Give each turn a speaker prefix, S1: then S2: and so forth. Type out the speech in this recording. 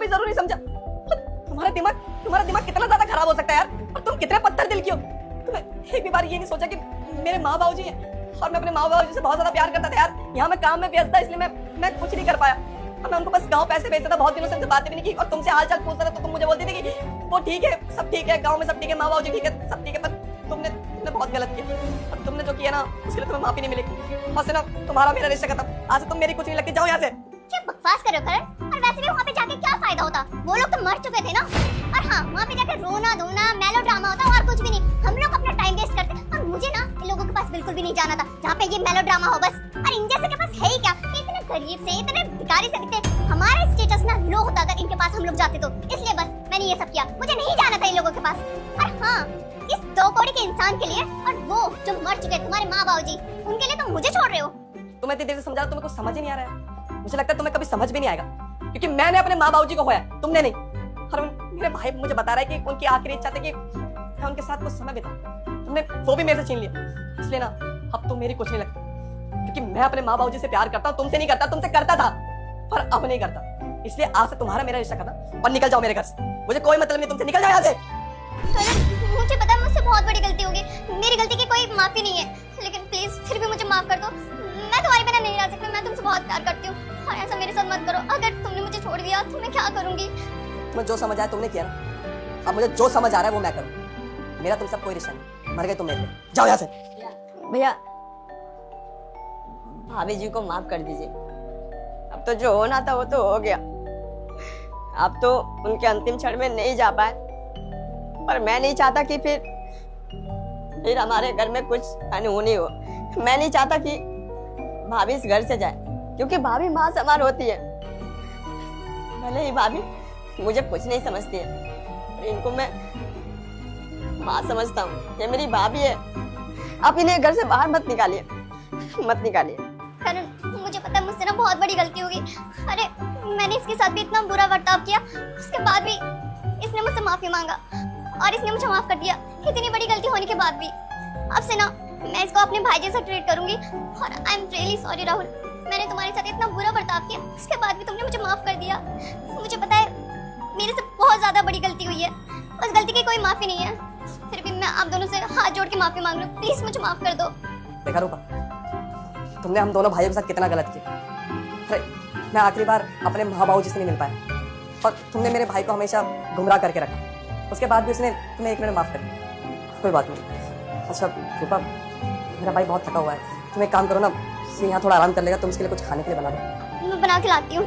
S1: भी जरूरी समझा। तुम्हारा दिमाग कितना ज्यादा खराब हो सकता है यार, और तुम कितने पत्थर दिल की हो। तुम्हें एक भी बार ये नहीं सोचा कि मेरे माँ बाबूजी हैं और मैं अपने माँ बाबूजी से बहुत ज्यादा प्यार करता था यार। यहाँ मैं काम में व्यस्त था इसलिए मैं कुछ नहीं कर पाया, और मैं उनको बस गाँव पैसे भेजता था। बहुत दिनों से उनसे बातें भी नहीं की, और तुमसे हाल चाल पूछता था तो तुम मुझे बोलती थी कि वो ठीक है, सब ठीक है, गाँव में सब ठीक है, माँ बाबूजी ठीक है, सब ठीक है। पर तुमने बहुत गलत किया, और तुमने जो किया ना उसके लिए तुम्हें माफी नहीं मिलेगी। और से ना तुम्हारा मेरा रिश्ता खत्म, आज से तुम मेरी कुछ नहीं लगती, जाओ यहाँ से।
S2: क्या बकवास कर रहे हो करण? और वैसे भी वहाँ पे जाके क्या फायदा होता, वो लोग तो मर चुके थे ना। और हाँ, वहाँ पे जाके रोना धोना मेलो ड्रामा होता और कुछ भी नहीं। हम लोग अपना टाइम वेस्ट करते, और मुझे ना इन लोगों के पास बिल्कुल भी नहीं जाना था जहाँ पे ये मेलो ड्रामा हो बस। और इन जैसे के पास है ही क्या, इतने गरीब से इतने भिखारी से दिखते, हमारा स्टेटस ना लो होता अगर इनके पास हम लोग जाते तो। इसलिए बस मैंने ये सब किया, मुझे नहीं जाना था इन लोगों के पास। और हाँ, इस 2 कौड़ी के इंसान के लिए, और वो जो मर चुके तुम्हारे माँ बाबूजी, उनके लिए तुम मुझे छोड़ रहे हो।
S1: तुम्हें इतनी देर से समझा, तुम्हें कुछ समझ ही नहीं आ रहा है। मुझे लगता है तुम्हें कभी समझ भी नहीं आएगा, क्योंकि मैंने अपने माँ बाबूजी को खोया, तुमने नहीं। और मेरे भाई मुझे बता रहा है कि उनकी आखिरी इच्छा थी कि मैं उनके साथ कुछ समय बिताऊं, तुमने वो भी मेरे से छीन लिया। इसलिए ना अब तुम मेरी कुछ नहीं लगती, क्योंकि मैं अपने माँ बाबूजी से प्यार करता हूँ, तुमसे नहीं करता। तुमसे करता था पर अब नहीं करता, इसलिए आज से तुम्हारा मेरा रिश्ता खत्म, और निकल जाओ मेरे घर से। मुझे कोई मतलब नहीं तुमसे, निकल जाओ यहाँ से।
S2: मुझे पता है मुझसे बहुत बड़ी गलती होगी, मेरी गलती की कोई माफी नहीं है, लेकिन प्लीज फिर भी मुझे माफ कर दो। मैं तुम्हारे बिना नहीं रह सकती, मैं तुमसे बहुत प्यार करती हूँ, और ऐसा मेरे साथ मत करो। अगर तुमने मुझे छोड़ दिया तो मैं क्या करूंगी?
S1: तुम्हें जो समझ आया तुमने किया ना, अब मुझे जो समझ आ रहा है वो मैं करूँ। मेरा तुम सब कोई रिश्ता नहीं, मर गए तुम मेरे लिए, जाओ यहाँ से।
S3: भैया भाभी जी को माफ कर दीजिए, अब तो जो होना था वो तो हो गया। अब तो उनके अंतिम क्षण में नहीं जा पाए, पर मैं नहीं चाहता कि फिर हमारे घर में कुछ अनहोनी हो। मैं नहीं चाहता कि भाभी इस घर से जाए, क्योंकि भाभी माँ समान होती है। भले ही भाभी मुझे कुछ नहीं समझती है, पर इनको मैं माँ समझता हूँ। ये मेरी भाभी है, आप इन्हें घर से बाहर मत निकालिए, मत निकालिए।
S2: करण, मुझे पता है मुझसे ना बहुत बड़ी गलती होगी। अरे मैंने इसके साथ भी इतना बुरा बर्ताव किया, उसके बाद भी इसने मुझसे माफी मांगा और इसने मुझे माफ कर दिया। इतनी बड़ी गलती होने के बाद भी अब से ना मैं इसको अपने भाई जैसा ट्रीट करूंगी। और I am really sorry Rahul, मैंने तुम्हारे साथ इतना बुरा बर्ताव किया, उसके बाद भी तुमने मुझे माफ कर दिया। मुझे पता है मेरे से बहुत ज्यादा बड़ी गलती हुई है, उस गलती की कोई माफी नहीं है। फिर भी मैं आप दोनों से हाथ जोड़ के माफी मांग रही हूँ, प्लीज मुझे माफ कर दो।
S1: देखा रूपा, तुमने हम दोनों भाइयों के साथ कितना गलत किया। अरे मैं आखिरी बार अपने माँ बाबूजी से नहीं मिल पाया, और तुमने मेरे भाई को हमेशा गुमराह करके रखा। उसके बाद भी उसने तुम्हें 1 मिनट माफ कर दिया, कोई बात नहीं। अच्छा रूपा, मेरा भाई बहुत थका हुआ है, तुम एक काम करो ना, यहाँ थोड़ा आराम कर लेगा, तुम उसके लिए कुछ खाने के लिए बना दो।
S2: मैं बना के लाती हूँ।